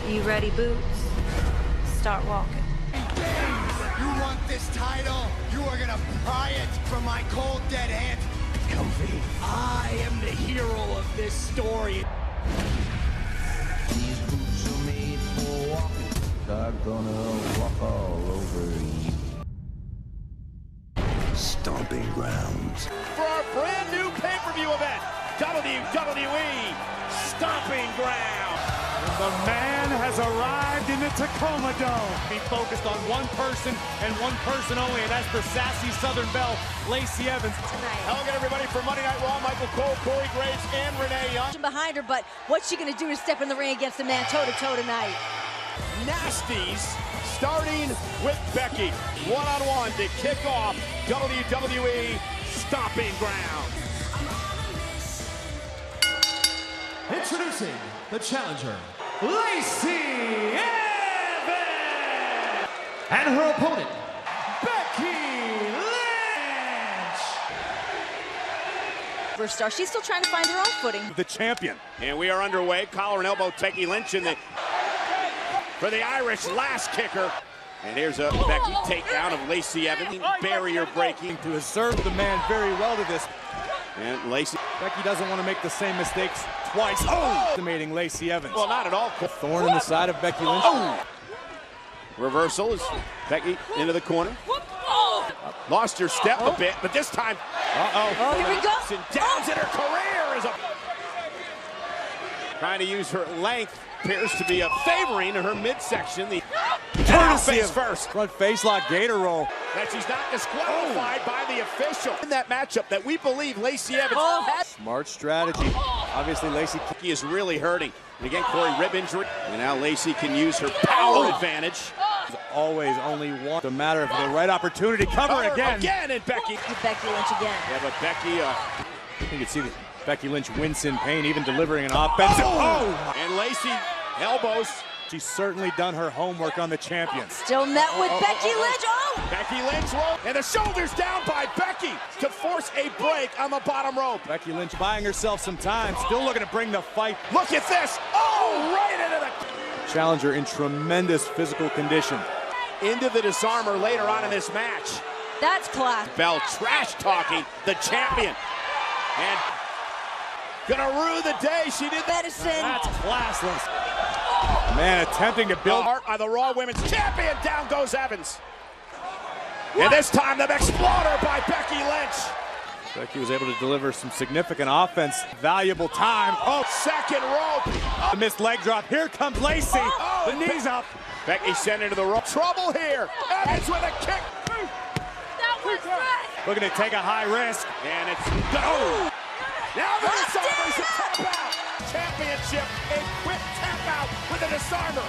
You ready, Boots? Start walking. You want this title? You are gonna pry it from my cold, dead hand. Comfy. I am the hero of this story. These boots are made for walking. I'm gonna walk all over you. Stomping Grounds. For our brand new pay-per-view event, WWE Stomping Grounds. The man has arrived in the Tacoma Dome. Be focused on one person and one person only, and that's the sassy Southern Belle, Lacey Evans. Hello again, everybody, for Monday Night Raw. Michael Cole, Corey Graves, and Renee Young. Behind her, but what's she going to do to step in the ring against the man toe-to-toe tonight? Nasties, starting with Becky, one-on-one to kick off WWE Stomping Grounds. Introducing the challenger, Lacey Evans, and her opponent, Becky Lynch. For a star, she's still trying to find her own footing. The champion, and we are underway. Collar and elbow, Becky Lynch in the for the Irish last kicker. And here's a Becky takedown of Lacey Evans, barrier breaking To have served the man very well to this. and Lacey. Becky doesn't want to make the same mistakes twice. Oh! Estimating Lacey Evans. Well, not at all. Thorn in the side of Becky Lynch. Oh! Reversal is Becky into the corner. Lost her step a bit, but this time. Oh, here we go. And downs in her career is a. Trying to use her length appears to be favoring her midsection. The Courtesy face of first. Front face lock gator roll. That she's not disqualified by the official in that matchup that we believe Lacey Evans. Smart strategy. Obviously, Lacey. Becky is really hurting. And again, Corey, rib injury. And now Lacey can use her power advantage. Always only one. The matter of the right opportunity. Cover again. And Becky. Becky Lynch again. Yeah, but Becky. You can see that Becky Lynch wince in pain, even delivering an offensive. Oh! And Lacey elbows. She's certainly done her homework on the champion. Still met with Becky Lynch. Oh! Becky Lynch roll. And the shoulders down by Becky to force a break on the bottom rope. Becky Lynch buying herself some time. Still looking to bring the fight. Look at this. Oh, right into the. Challenger in tremendous physical condition. Into the disarmer later on in this match. That's class. Bell trash talking the champion. And gonna rue the day she did that. Medicine. That's classless. Man attempting to build art by the Raw Women's Champion. Down goes Evans. And this time the exploder by Becky Lynch. Becky was able to deliver some significant offense. Valuable time. Oh, second rope. The missed leg drop. Here comes Lacey. The knees up. Becky sent into the rope. Trouble here. Evans with a kick. That was right. Looking to take a high risk. And it's go. Now the celebration tap out. Championship, a quick tap out with a disarmer.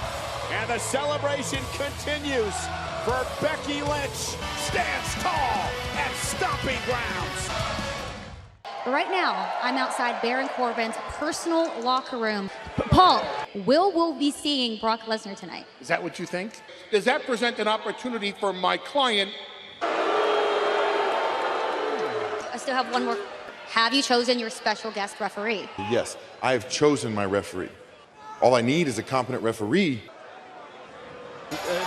And the celebration continues for Becky Lynch. Stands tall at Stomping Grounds. Right now, I'm outside Baron Corbin's personal locker room. Paul, we'll be seeing Brock Lesnar tonight. Is that what you think? Does that present an opportunity for my client? I still have one more. Have you chosen your special guest referee? Yes, I have chosen my referee. All I need is a competent referee.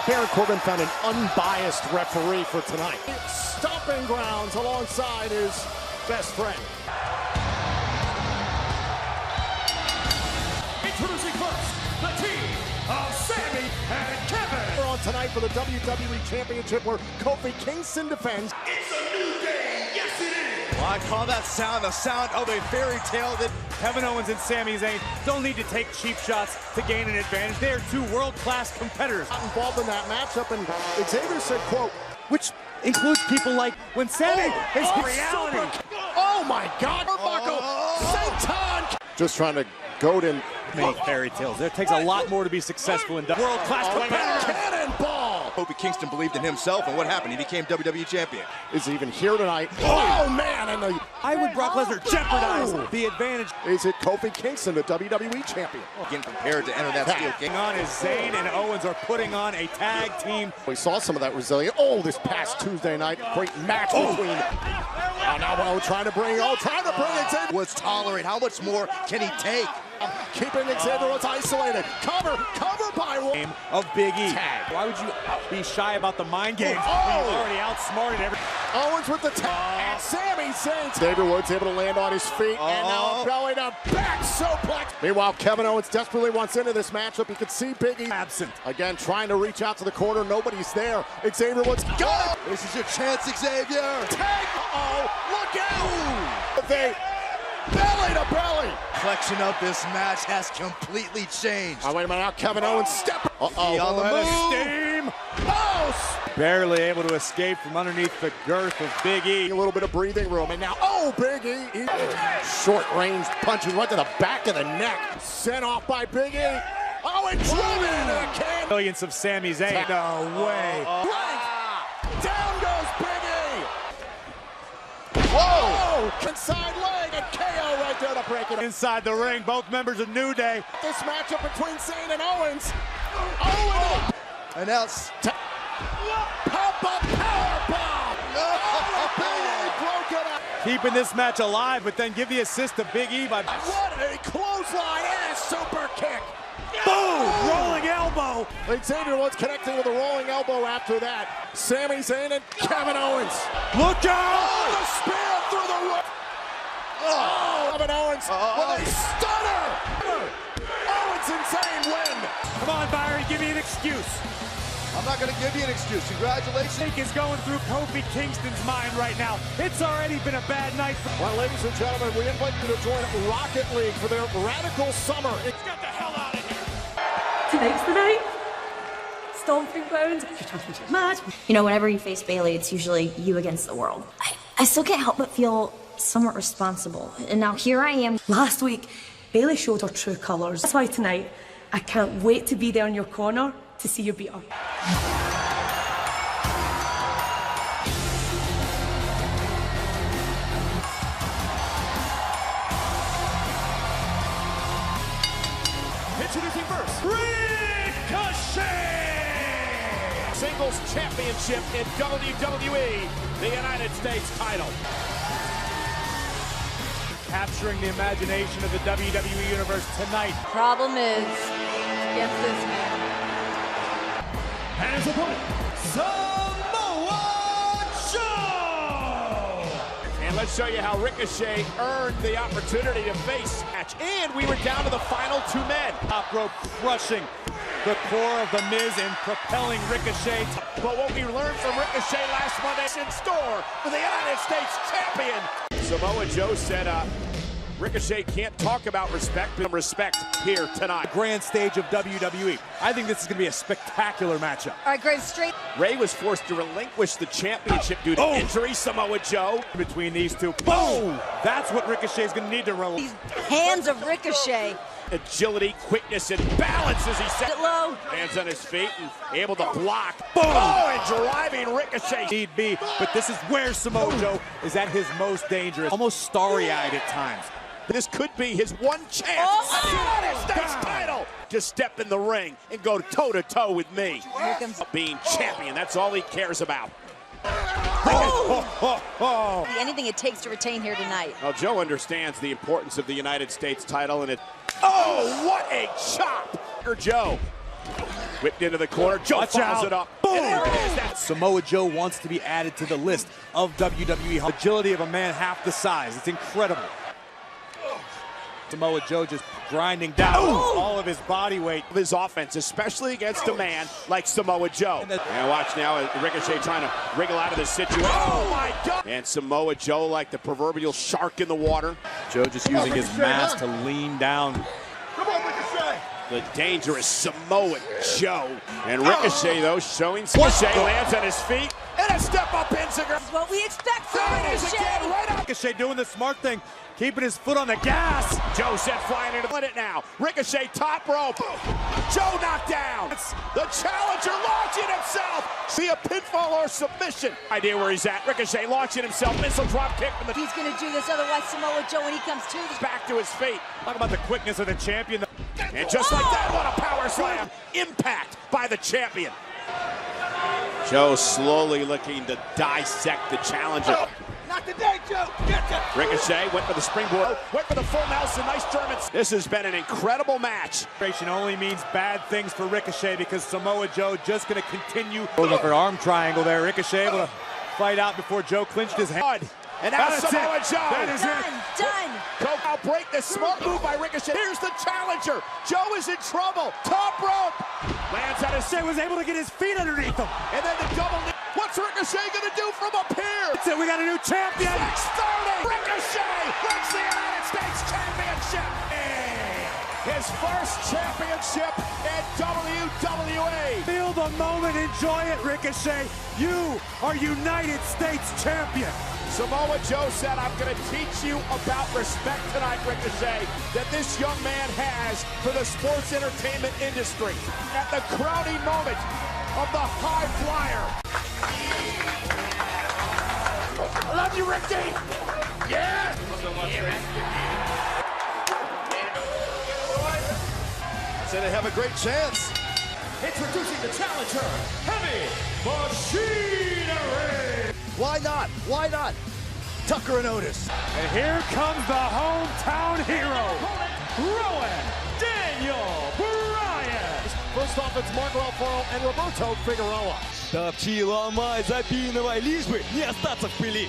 Baron Corbin found an unbiased referee for tonight. Stomping Grounds alongside his best friend. Introducing first, the team of Sammy and Kevin. We're on tonight for the WWE Championship where Kofi Kingston defends. It's a new day. Yes, it is. Well, I call that sound the sound of a fairy tale that Kevin Owens and Sami Zayn don't need to take cheap shots to gain an advantage. They are two world-class competitors. Not involved in that matchup, and Xavier said, quote, Which includes people like when Sami is reality. oh my God, Satan! Just trying to goad in. Many fairy tales. It takes a lot more to be successful in world-class competitors. Cannonball! Kofi Kingston believed in himself, and what happened? He became WWE Champion. Is even here tonight. Oh man! And the I would Brock Lesnar jeopardize the advantage. is it Kofi Kingston, the WWE Champion? Again, prepared to enter that steel cage. On is Zayn and Owens are putting on a tag team. We saw some of that resilience. Oh, this past Tuesday night, great match between. Now trying to bring it in. Was tolerant. How much more can he take? keeping Xavier Woods isolated. Cover by one. Game of Big E. Tag. Why would you be shy about the mind games? Oh. You've already outsmarted every. Owens with the tag. And Sami Zayn. Xavier Woods able to land on his feet. And now a belly to back suplex. Meanwhile, Kevin Owens desperately wants into this matchup. You can see Big E absent. Again, trying to reach out to the corner. Nobody's there. Xavier Woods got it. This is your chance, Xavier. Tag. Look out. They belly to belly. Complexion of this match has completely changed. Wait a minute now. Kevin Owens step. He on the Steam. move. Barely able to escape from underneath the girth of Big E. A little bit of breathing room, and now, Big E. Short range punches right to the back of the neck. Sent off by Big E. And driven into the can. Brilliance of Sami Zayn. No way. Down goes Big E. Whoa! Inside leg and KO right there to break it. Inside the ring, both members of New Day. This matchup between Zayn and Owens. Owens. And else. Pop-up powerbomb. Broken up. Keeping this match alive, but then give the assist to Big E by. What a clothesline and a super kick. Boom! Rolling elbow. Xavier Woods connecting with a rolling elbow after that. Sami Zayn and Kevin Owens. Look out! The spear through the roof. Kevin Owens with a stunner. Owens and Zayn win. Come on, Byron, give me an excuse. I'm not going to give you an excuse. Congratulations. Nick is going through Kofi Kingston's mind right now. It's already been a bad night. Well, ladies and gentlemen, we invite you to join Rocket League for their Radical Summer. Get the hell out of here. Tonight's the night. Stomping Grounds, championship match. You know, whenever you face Bayley, it's usually you against the world. I still can't help but feel somewhat responsible. And now here I am. Last week, Bayley showed her true colours. That's why tonight, I can't wait to be there in your corner to see you beat her. Introducing first, Ricochet! Singles championship in WWE, the United States title. Capturing the imagination of the WWE Universe tonight. Problem is, against this man. And his opponent, Samoa Joe! And let's show you how Ricochet earned the opportunity to face match. And we were down to the final two men. Top rope crushing the core of the Miz and propelling Ricochet. But what we learned from Ricochet last Monday is in store for the United States champion. Samoa Joe said, Ricochet can't talk about respect, but respect here tonight. Grand stage of WWE. I think this is going to be a spectacular matchup. All right, Grave, straight. Ray was forced to relinquish the championship due to injury. Samoa Joe. Between these two. Boom! That's what Ricochet is going to need to release. These hands of Ricochet. Agility, quickness, and balance as he set it low. Hands on his feet and able to block. Boom! And driving Ricochet. Need be, but this is where Samoa Joe is at his most dangerous. Almost starry-eyed at times. This could be his one chance at the United States title. Just step in the ring and go toe-to-toe with me. Being champion, that's all he cares about. Anything it takes to retain here tonight. Well, Joe understands the importance of the United States title, and it... Oh, what a chop! Joe whipped into the corner. Joe follows it up. Boom! And there it is. That's Samoa Joe wants to be added to the list of WWE. Agility of a man half the size. It's incredible. Samoa Joe just grinding down all of his body weight. His offense, especially against a man like Samoa Joe. And watch now, Ricochet trying to wriggle out of this situation. Oh my God! And Samoa Joe like the proverbial shark in the water. Joe just using his mass to lean down. Come on, Ricochet! The dangerous Samoa Joe. And Ricochet, though, showing Ricochet lands on his feet. And a step-up Instagram. This is what we expect from Ricochet. Right up. Ricochet doing the smart thing, keeping his foot on the gas. Joe set flying into it now. Ricochet top rope. Joe knocked down. The challenger launching himself. See a pinfall or submission. Idea where he's at. Ricochet launching himself. Missile drop kick from the... He's going to do this, otherwise Samoa Joe, when he comes to this... Back to his feet. Talk about the quickness of the champion. And just like that, what a power slam. Impact by the champion. Joe slowly looking to dissect the challenger. Not today, Joe. Get Ricochet went for the springboard, went for the full Nelson, nice German. This has been an incredible match. Only means bad things for Ricochet because Samoa Joe just going to continue. Look for arm triangle there. Ricochet able to fight out before Joe clinched his hand. And now Samoa Joe. That is it. Done. I'll break this smart move by Ricochet. Here's the challenger. Joe is in trouble. Top rope. Lands out his Ricochet was able to get his feet underneath him. And then the double knee. What's Ricochet going to do from up here? That's it. We got a new champion. 630. Ricochet wins the United States Championship. His first championship in WWE. Feel the moment. Enjoy it, Ricochet. You are United States champion. Samoa Joe said, I'm going to teach you about respect tonight, Ricochet, that this young man has for the sports entertainment industry. At the crowning moment of the high flyer. I love you, Ricky. Yeah. So they have a great chance. Introducing the challenger, Heavy Machinery. Why not? Why not? Tucker and Otis. And here comes the hometown hero, Daniel Bryan. First off, it's Marco Alfaro and Roberto Figueroa. Топчила май, забей давай, лишь бы не остаться в пыли.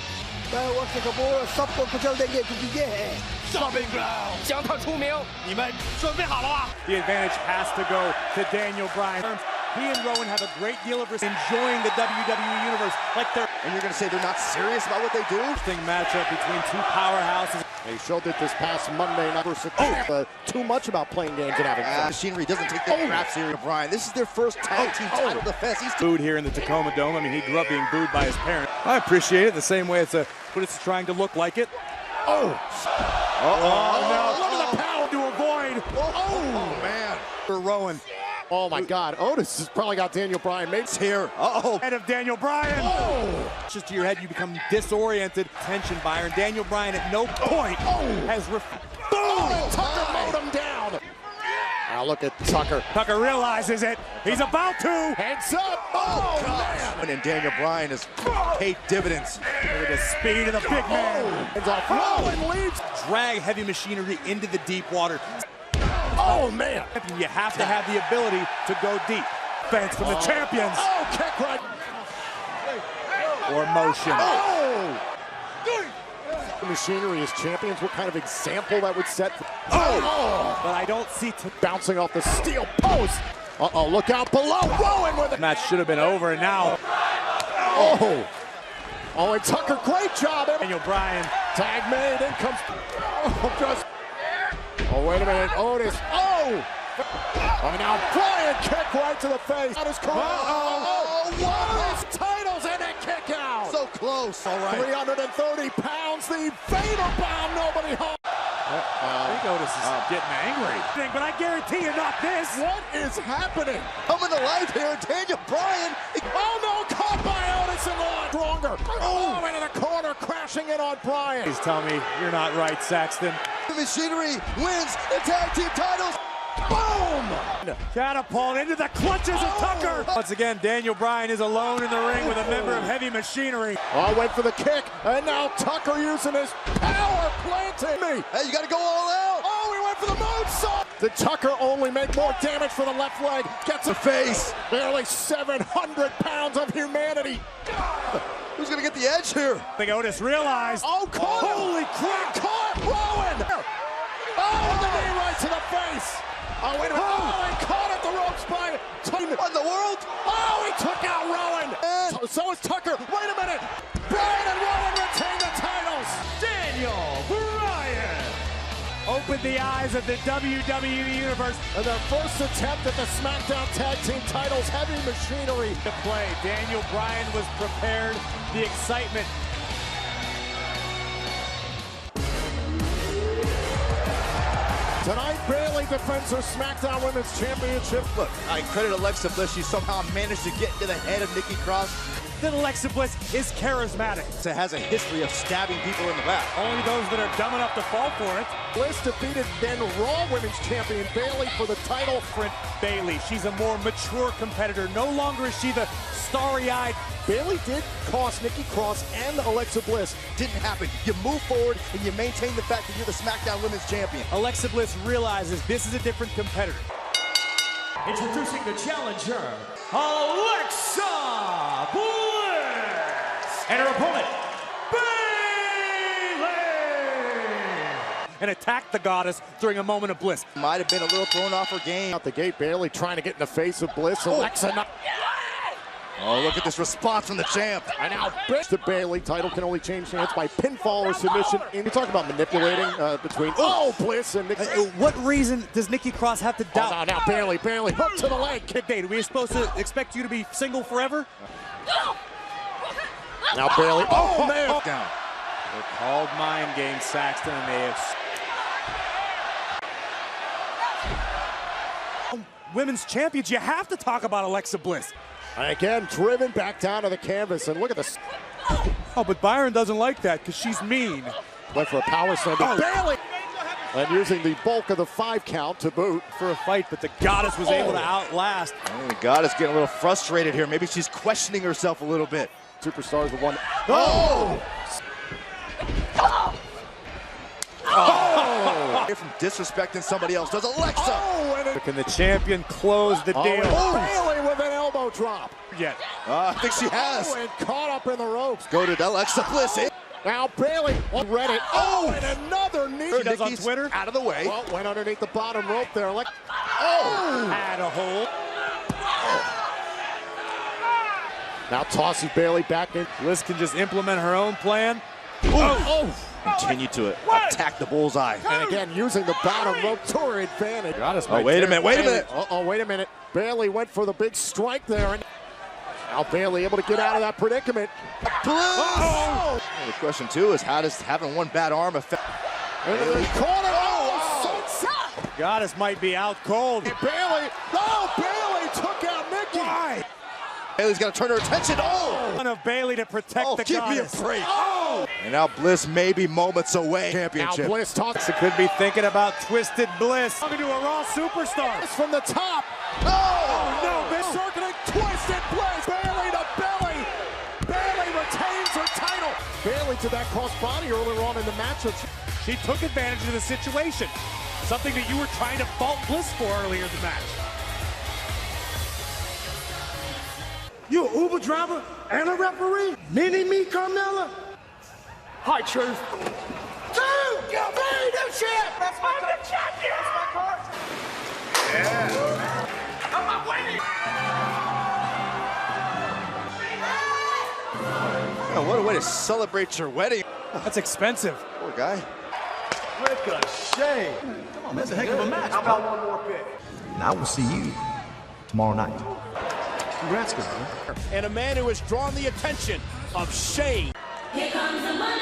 Stomping Grounds. 想他出名，你们准备好了吗？ The advantage has to go to Daniel Bryan. He and Rowan have a great deal of enjoying the WWE Universe. Like they're, and you're going to say they're not serious about what they do? Interesting matchup between two powerhouses. They showed it this past Monday night versus too much about playing games and having fun. Machinery doesn't take that crap serious. Bryan, this is their first tag team title defense. He's booed here in the Tacoma Dome. I mean, he grew up being booed by his parents. I appreciate it the same way what it's trying to look like it. Oh no! Look at the power to avoid. Oh man! For Rowan. Oh my God! Otis has probably got Daniel Bryan mates here. Head of Daniel Bryan. Just to your head, you become disoriented. Tension, Byron. Daniel Bryan at no point has. Tucker mowed him down. Now look at Tucker. Tucker realizes it. He's about to. Hands up. Oh man! And Daniel Bryan has paid dividends. Look at the speed of the big man. Hands off. Rowan leads. Drag Heavy Machinery into the deep water. Oh man! You have to have the ability to go deep. Fence from the champions. Oh, kick right. Or motion. Machinery as champions. What kind of example that would set? But I don't see bouncing off the steel post. Look out below. Rowan with it. Match should have been over, and now. And Tucker, great job. Daniel Bryan. Tag made. In comes. Wait a minute. Otis. Now Bryan kick right to the face. That is correct. Otis titles and a kick out. So close. All right. 330 pounds. The fatal bomb. Nobody home. I think Otis is getting angry. But I guarantee you not this. What is happening? Coming to life here, Daniel Bryan. Oh no, caught by Otis and stronger. Into the corner, crashing in on Bryan. Please tell me you're not right, Saxton. The Machinery wins the tag team titles. Boom! Catapult into the clutches of Tucker. Once again, Daniel Bryan is alone in the ring with a member of Heavy Machinery. Wait for the kick, and now Tucker using his power planting me. Hey, you got to go all out. He went for the moonsault. Did Tucker only make more damage for the left leg? Gets a face. Barely 700 pounds of humanity. Who's going to get the edge here? I think Otis realized. Caught him. Holy crap. Caught Rowan. And the knee right to the face. Wait a minute. He caught at the ropes by What in the world? He took out Rowan. So is Tucker. Wait a minute. Bryan and Rowan retain the titles. Daniel Bryan opened the eyes of the WWE Universe. And their first attempt at the SmackDown Tag Team titles. Heavy Machinery to play. Daniel Bryan was prepared. The excitement. Tonight, Bayley defends her SmackDown Women's Championship. Look, I credit Alexa Bliss. She somehow managed to get into the head of Nikki Cross. that Alexa Bliss is charismatic. It has a history of stabbing people in the back. Only those that are dumb enough to fall for it. Bliss defeated then Raw Women's Champion Bayley for the title. Bayley, she's a more mature competitor. No longer is she the starry-eyed. Bayley did cost Nikki Cross and Alexa Bliss. Didn't happen. You move forward and you maintain the fact that you're the SmackDown Women's Champion. Alexa Bliss realizes this is a different competitor. Introducing the challenger, Alexa Bliss! and her opponent, and attacked the goddess during a moment of bliss. Might have been a little thrown off her game. Out the gate, Bayley trying to get in the face of Bliss. Alexa not. Oh, look at this response from the champ. And now to Bayley. Title can only change hands by pinfall or submission. And you talk about manipulating between Bliss and Nikki. What reason does Nikki Cross have to doubt? Oh, now Bayley hook to the leg. Kid Date, are we supposed to expect you to be single forever? Now Bayley. Oh, man. Down. They're called mind games, Saxton, and they have. Women's champions, you have to talk about Alexa Bliss. And again, driven back down to the canvas, and look at this. Oh, but Byron doesn't like that because she's mean. Went for a power slam. Bayley! And using the bulk of the 5 count to boot. For a fight, but the goddess was able to outlast. The goddess getting a little frustrated here. Maybe she's questioning herself a little bit. Superstars with one. Oh! From disrespecting somebody else. Does Alexa? Oh, can the champion close the deal? Bayley with an elbow drop. I think she has. And caught up in the ropes. Go to Alexa Bliss. Now Bayley read it. And another knee. She does on Twitter. Out of the way. Well, went underneath the bottom rope there. Had a hold. Now tosses Bayley back in. Bliss can just implement her own plan. Continue to attack the bullseye. And again, using the bottom rope to her advantage. Wait a minute. Wait a minute. Bayley went for the big strike there. And now Bayley able to get out of that predicament. The question, too, is how does having one bad arm affect? Into the corner. Goddess might be out cold. Bayley took out Nikki. Why? Bayley's got to turn her attention. One of Bayley to protect the goddess. Give me a break. And now Bliss may be moments away. Championship. Now Bliss talks. It could be thinking about Twisted Bliss. Coming to a Raw superstar. It's from the top. No, circling Twisted Bliss. Bayley to belly. Bayley retains her title. Bayley to that crossbody earlier on in the matchup. She took advantage of the situation. Something that you were trying to fault Bliss for earlier in the match. you an Uber driver and a referee? Mini me, Carmella? Hi, Truth. Dude, you're very new champ. That's my card. Champion. That's my card. Yeah. I'm not waiting. Oh, what a way to celebrate your wedding. That's expensive. Poor guy. Ricochet. Come on, that's a heck of a match. How about one more pick? And I will see you tomorrow night. Congrats, guys. And a man who has drawn the attention of Shane. Here comes the money.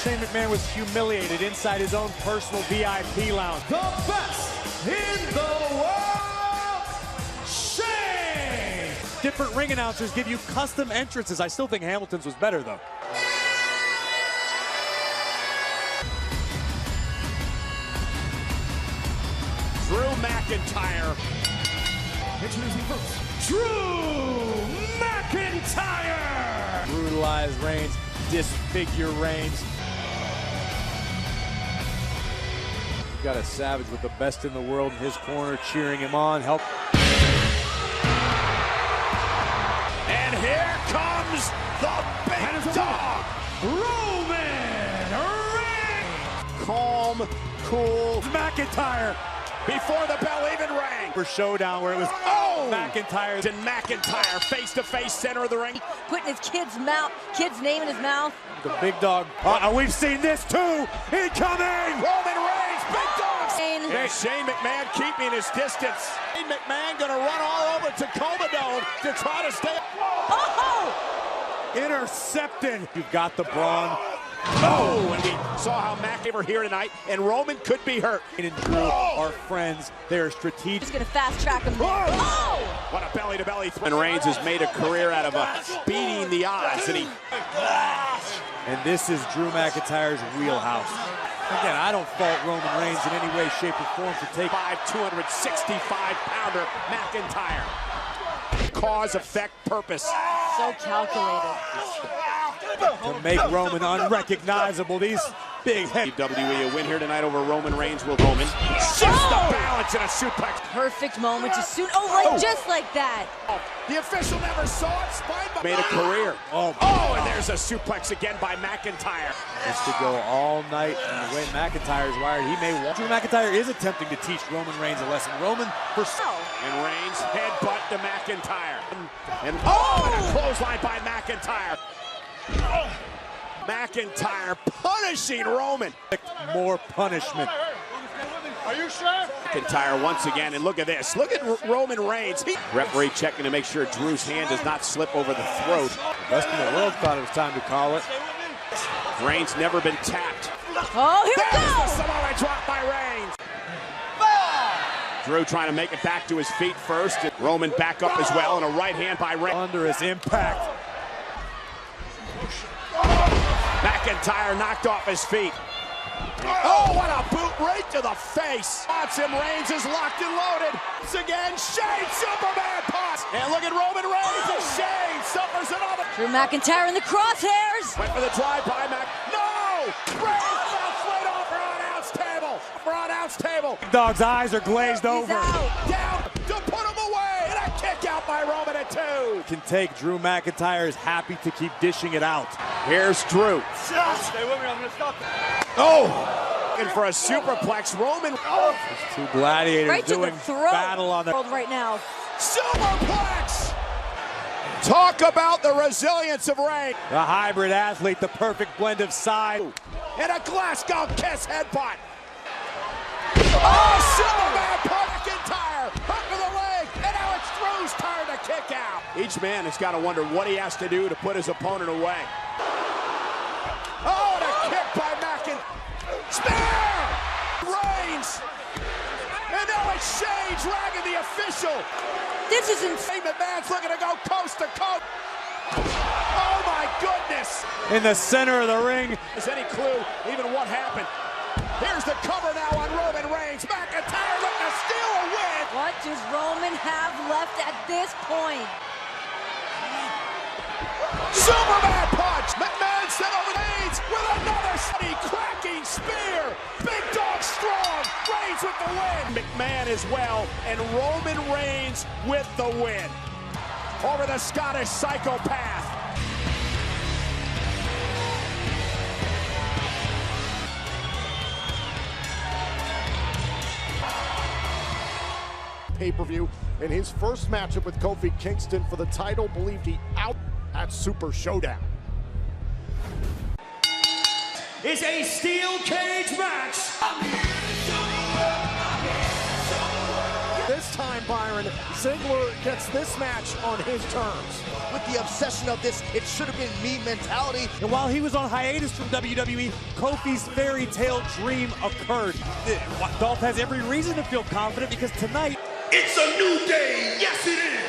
Shane McMahon was humiliated inside his own personal VIP lounge. The best in the world, Shane! Different ring announcers give you custom entrances. I still think Hamilton's was better, though. Drew McIntyre. Introducing first, Drew McIntyre! Brutalize Reigns, disfigure Reigns. You've got a Savage with the best in the world in his corner, cheering him on. Help. And here comes the big dog, Roman Reigns! Calm, cool. McIntyre. before the bell even rang. For showdown where it was McIntyre and McIntyre face to face, center of the ring. Putting his kid's name in his mouth. The big dog. We've seen this too. Incoming. Roman Reigns, big dog. And Shane McMahon keeping his distance. Shane McMahon gonna run all over Tacoma Dome to try to stay. Oh! Intercepted. You've got the brawn. Oh, and we saw how Mac were here tonight, and Roman could be hurt. And Drew are friends. They're strategic. He's going to fast track him. Oh! What a belly-to-belly throw. And Reigns has made a career out of beating the odds, and And this is Drew McIntyre's wheelhouse. Again, I don't fault Roman Reigns in any way, shape, or form for taking 265-pounder McIntyre. Cause, effect, purpose. So calculated. To make Roman unrecognizable. These big head. WWE a win here tonight over Roman Reigns. Will Roman shifts the balance in a suplex. Perfect moment to soon. Just like that. The official never saw it. Spine made a career. And there's a suplex again by McIntyre. Just to go all night, and the way McIntyre's wired, he may walk. Drew McIntyre is attempting to teach Roman Reigns a lesson. Roman for and Reigns headbutt to McIntyre. And a clothesline by McIntyre. McIntyre punishing Roman. More punishment. Are you sure? McIntyre once again, and look at this. Look at Roman Reigns. Referee checking to make sure Drew's hand does not slip over the throat. The rest of the world thought it was time to call it. Reigns never been tapped. Oh, here we go! The Samoa drop by Reigns. Drew trying to make it back to his feet first. Roman back up as well, and a right hand by Reigns. Under his impact. McIntyre knocked off his feet. Oh, what a boot right to the face. Spots him. Reigns is locked and loaded. Once again, Shane Superman pots. And look at Roman Reigns as Shane suffers another. Drew McIntyre in the crosshairs. Went for the drive by Mac. No! Reigns fell flat off for an ounce table. Dog's eyes are glazed over. Down to put him away. And a kick out by Roman at 2. Can take. Drew McIntyre is happy to keep dishing it out. Here's Drew. Stay with me, I'm gonna stop. And for a superplex, Roman. There's two gladiators Right to doing the throat. battle on the World right now. Superplex! Talk about the resilience of Reigns. The hybrid athlete, the perfect blend of size. And a Glasgow kiss headbutt. Oh, Superman McIntyre up to the leg, and now it's Drew's turn to kick out. Each man has got to wonder what he has to do to put his opponent away. Oh, and a kick by McIntyre. Spear! Reigns! And now it's Shane dragging the official. This is insane. McMahon's looking to go coast to coast. Oh my goodness! In the center of the ring. Is any clue even what happened? Here's the cover now on Roman Reigns. McIntyre looking to steal a win. What does Roman have left at this point? Superman punch. McMahon sent over Reigns with another steady cracking spear. Big dog strong. Reigns with the win. McMahon as well, and Roman Reigns with the win over the Scottish psychopath. Pay-per-view in his first matchup with Kofi Kingston for the title, believed he out at Super Showdown. It's a steel cage match. This time, Byron, Ziggler gets this match on his terms. With the obsession of this, it should have been me mentality. And while he was on hiatus from WWE, Kofi's fairy tale dream occurred. Dolph has every reason to feel confident because tonight, It's a new day. Yes, it is.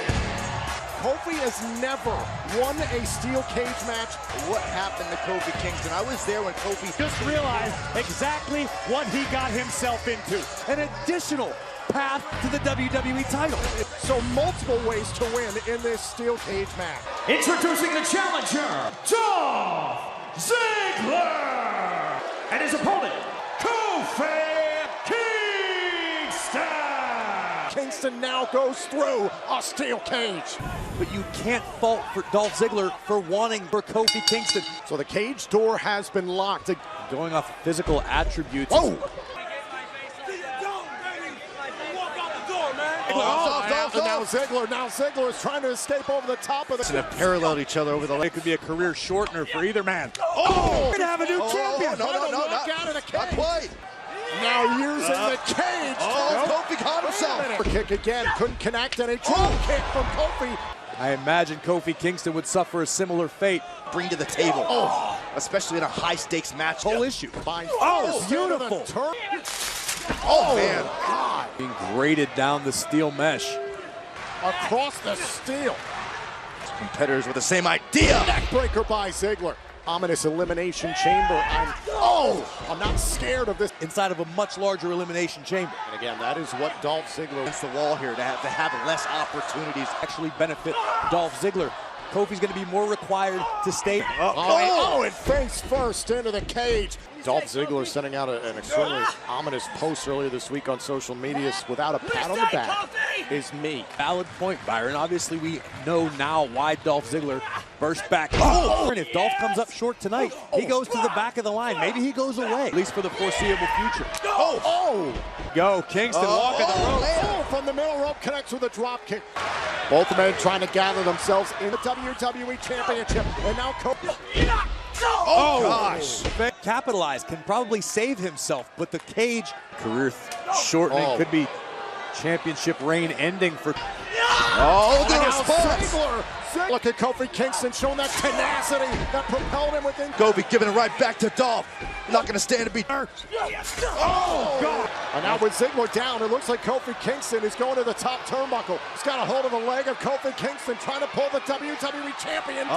Kofi has never won a steel cage match. What happened to Kofi Kingston? I was there when Kofi just realized exactly what he got himself into. An additional path to the WWE title. So multiple ways to win in this steel cage match. Introducing the challenger, Dolph Ziggler, and his opponent, Kofi Kingston. Kingston now goes through a steel cage. But you can't fault for Dolph Ziggler for wanting for Kofi Kingston. So the cage door has been locked. Going off physical attributes. Oh! Now Ziggler is trying to escape over the top of the... And have paralleled each other over the leg. It could be a career shortener for either man. Oh! We're gonna have a new champion. No, not quite. Now using the cage. Kofi caught himself. Kick again, couldn't connect, and a drop kick from Kofi. I imagine Kofi Kingston would suffer a similar fate. Bring to the table. especially in a high-stakes match. Whole issue. Oh, beautiful. Oh, man. God. Being grated down the steel mesh. Across the steel. Competitors with the same idea. Neckbreaker by Ziggler. Ominous elimination chamber. I'm not scared of this. Inside of a much larger elimination chamber. And again, that is what Dolph Ziggler Against the wall here to have less opportunities. Actually benefit Dolph Ziggler. Kofi's going to be more required to stay. And face first into the cage. Dolph Ziggler sending out an extremely ominous post earlier this week on social media without a pat on the back is me. Valid point, Byron. Obviously, we know now why Dolph Ziggler burst back. And if Dolph comes up short tonight, he goes to the back of the line. Maybe he goes away, at least for the foreseeable future. Go, Kingston walking the rope. From the middle rope, connects with a drop kick. Both men trying to gather themselves in the WWE Championship. And now Kofi. Gosh. Capitalize, can probably save himself, but the cage career shortening could be championship reign ending for. The response. Look at Kofi Kingston showing that tenacity that propelled him within. Kofi giving it right back to Dolph. Not going to stand to be. God. And now with Ziggler down, it looks like Kofi Kingston is going to the top turnbuckle. He's got a hold of the leg of Kofi Kingston, trying to pull the WWE champion.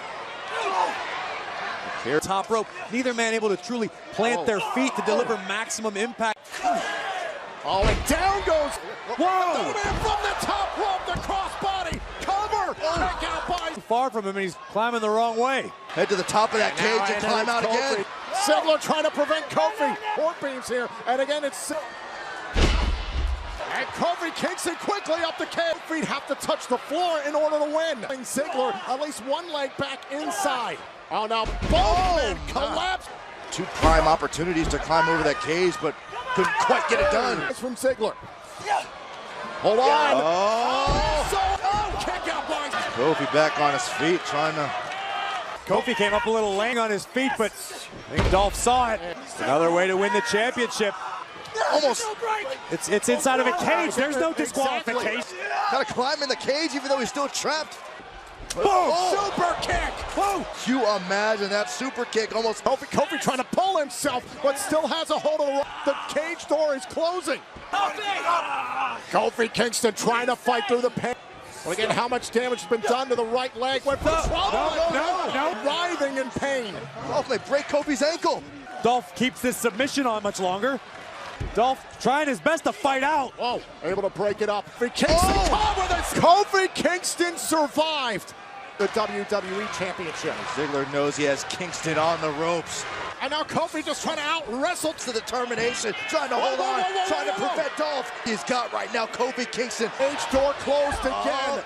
Top rope, neither man able to truly plant their feet to deliver maximum impact. And down goes. Whoa! From the top rope, the crossbody cover. Take out by. Far from him, and he's climbing the wrong way. Head to the top of that cage and climb out again. Ziggler trying to prevent Kofi. Port beams here, and again it's. And Kofi Kingston quickly up the cage. Feet have to touch the floor in order to win. Ziggler at least one leg back inside. Oh, now both men collapse. Two prime opportunities to climb over that cage, but couldn't quite get it done. It's from Ziggler. Hold on. Kick out by Kofi back on his feet, trying to. Kofi came up a little lame on his feet, but I think Dolph saw it. Another way to win the championship. Almost. It's inside of a cage. There's no disqualification. Gotta climb in the cage even though he's still trapped. Boom! Super kick! Whoa! You imagine that super kick almost. Kofi trying to pull himself, but still has a hold of the cage door is closing. Kofi Kingston trying to fight through the pain. Well, again, how much damage has been done to the right leg? Went for No. Writhing in pain. Oh, they break Kofi's ankle. Dolph keeps this submission on much longer. Dolph trying his best to fight out. Able to break it up. Kofi Kingston survived the WWE Championship. Ziggler knows he has Kingston on the ropes. And now Kofi just trying to out-wrestle to determination, trying to hold on, trying to prevent Dolph. He's got right now Kofi Kingston. Cage door closed again.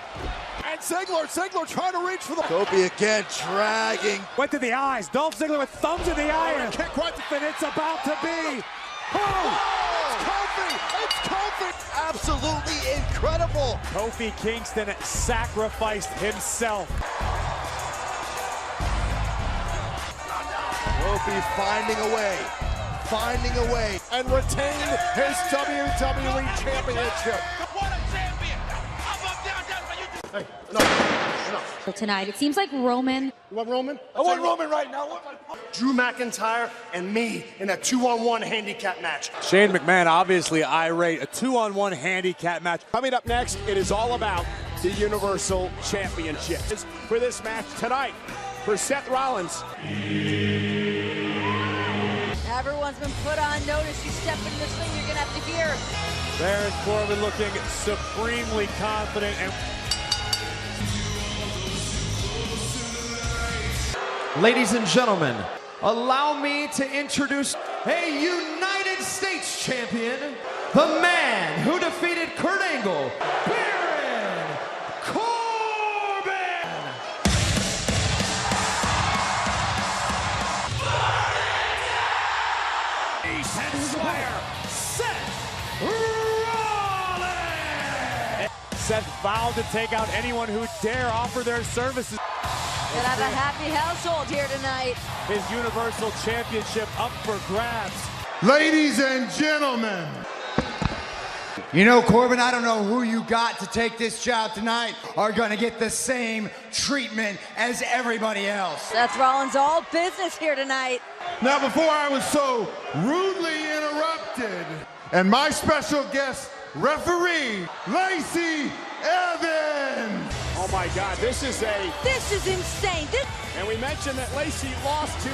And Ziggler trying to reach for the... Kofi again dragging. Went to the eyes. Dolph Ziggler with thumbs in the eye. Kick right to... And it's about to be... It's Kofi! Absolutely incredible! Kofi Kingston sacrificed himself. Kofi finding a way, and retain his WWE Championship. Hey, enough. For tonight, it seems like Roman. You want Roman? I want Roman right now. Drew McIntyre and me in a 2-on-1 handicap match. Shane McMahon obviously irate. A 2-on-1 handicap match. Coming up next, it is all about the Universal Championship. For this match tonight, for Seth Rollins. Everyone's been put on notice. You step in this thing, you're going to have to hear. Baron Corbin looking supremely confident. And ladies and gentlemen, allow me to introduce a United States champion, the man who defeated Kurt Angle, Baron Corbin! and Slayer, Seth Rollins! Seth vowed to take out anyone who dare offer their services. Gonna have a happy household here tonight. His Universal Championship up for grabs. Ladies and gentlemen, You know, Corbin, I don't know who you got to take this job tonight are going to get the same treatment as everybody else. Seth Rollins all business here tonight. Now, before I was so rudely interrupted, and my special guest referee, Lacey Evans. Oh my God, this is insane. And we mentioned that Lacey lost to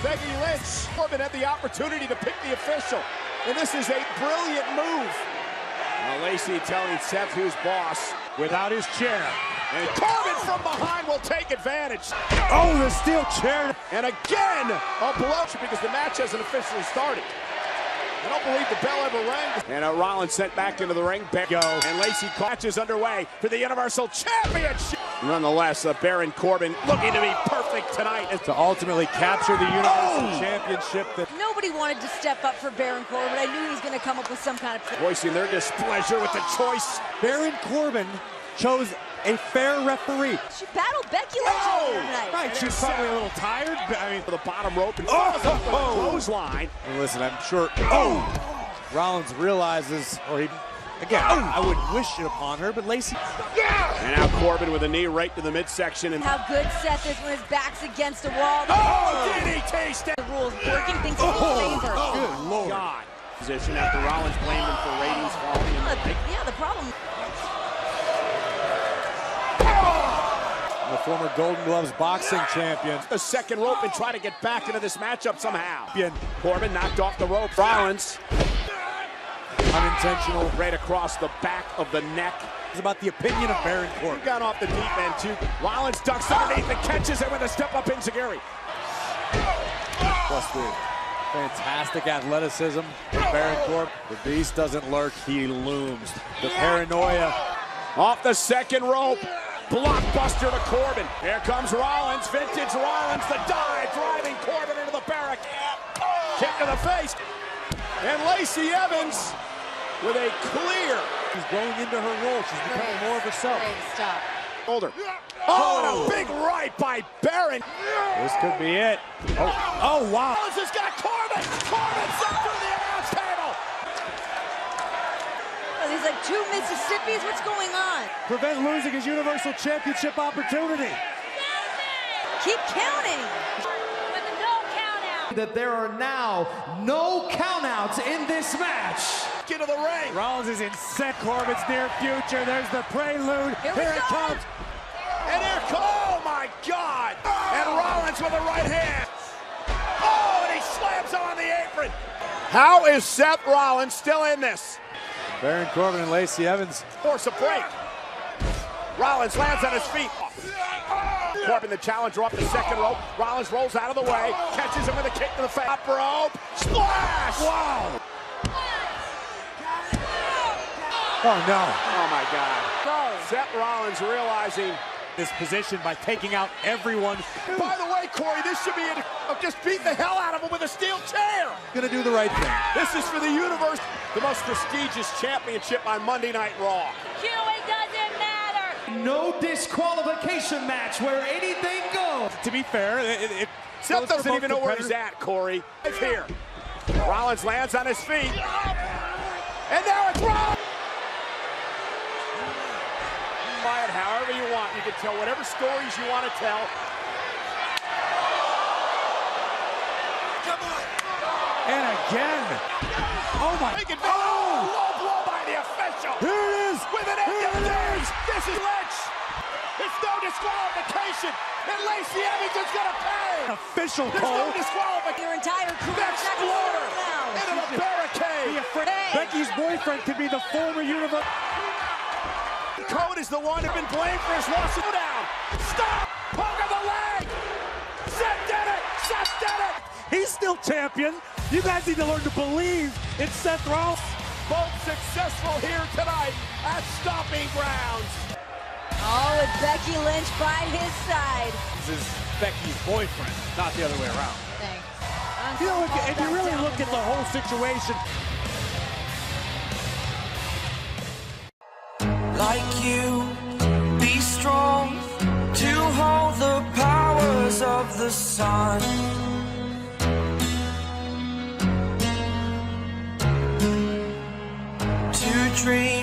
Becky Lynch. Corbin had the opportunity to pick the official, and this is a brilliant move. Lacey telling Seth who's boss without his chair. And Corbin from behind will take advantage. Oh, the steel chair. And again, a blow because the match hasn't officially started. I don't believe the bell ever rang. And Rollins sent back into the ring. Go. And Lacey matches underway for the Universal Championship. Nonetheless, Baron Corbin looking to be perfect tonight. To ultimately capture the Universal Championship. Nobody wanted to step up for Baron Corbin. I knew he was going to come up with some kind of... Voicing their displeasure with the choice. Baron Corbin chose a fair referee. She battled Becky Lynch tonight. Right, she's probably a little tired. But I mean, for the bottom rope and clothesline. And listen, I'm sure. Rollins realizes, or he, again, I wouldn't wish it upon her, but Lacey. And now Corbin with a knee right to the midsection. And how good Seth is when his back's against a wall. DDT. The rules working things in his favor. Good Lord. God. Position after Rollins blamed him for ratings falling. Yeah, the problem. The former Golden Gloves boxing champion. The second rope and try to get back into this matchup somehow. Corbin knocked off the rope. Rollins. Unintentional. Right across the back of the neck. It's about the opinion of Baron Corbin. He got off the deep end too. Rollins ducks underneath and catches it with a step-up enziguri. Plus the fantastic athleticism of Baron Corbin. The beast doesn't lurk, he looms. The paranoia. Off the second rope. Blockbuster to Corbin. Here comes Rollins, vintage Rollins, the dive, driving Corbin into the barricade. Kick to the face. And Lacey Evans with a clear. She's growing into her role. She's becoming more of herself. Stop. Shoulder. Oh, and a big right by Baron. This could be it. Oh wow. Rollins has got Corbin. Corbin's up through the announce table. These like two Mississippis. What's going on? Prevent losing his Universal Championship opportunity. Keep counting. That there are now no countouts in this match. Get to the ring. Rollins is in set Corbin's near future. There's the prelude. Here it comes. And here oh my God. And Rollins with the right hand. Oh, and he slams on the apron. How is Seth Rollins still in this? Baron Corbin and Lacey Evans force a break. Rollins lands on his feet. Corbin, the challenger, off the second rope. Rollins rolls out of the way, catches him with a kick to the face. Top rope, splash! Wow! Oh no! Oh my God! Seth Rollins realizing this position by taking out everyone. By the way, Corey, this should be just beat the hell out of him with a steel chair. Gonna do the right thing. This is for the universe, the most prestigious championship on Monday Night Raw. It doesn't matter. No disqualification match where anything goes. To be fair, Seth doesn't even know where he's at, Corey. It's here. Rollins lands on his feet. And now it's Rollins. Buy it however you want. You can tell whatever stories you want to tell. Come on. And again. Oh my. Low blow by the official. Here it is. With an end. This is Lynch. It's no disqualification. And Lacey Evans is going to pay. Official There's call. no disqualification. Your entire career. Exploder into the barricade. Becky's boyfriend could be the former Universal. Code is the one who's been blamed for his loss. Down. Stop. Poke of the leg. Seth did it. Seth did it. He's still champion. You guys need to learn to believe in Seth Rollins. Both successful here tonight at Stomping Grounds. Oh, with Becky Lynch by his side. This is Becky's boyfriend, not the other way around. Thanks. You know, if you really look at the whole situation. Like you, be strong to hold the powers of the sun. To dream.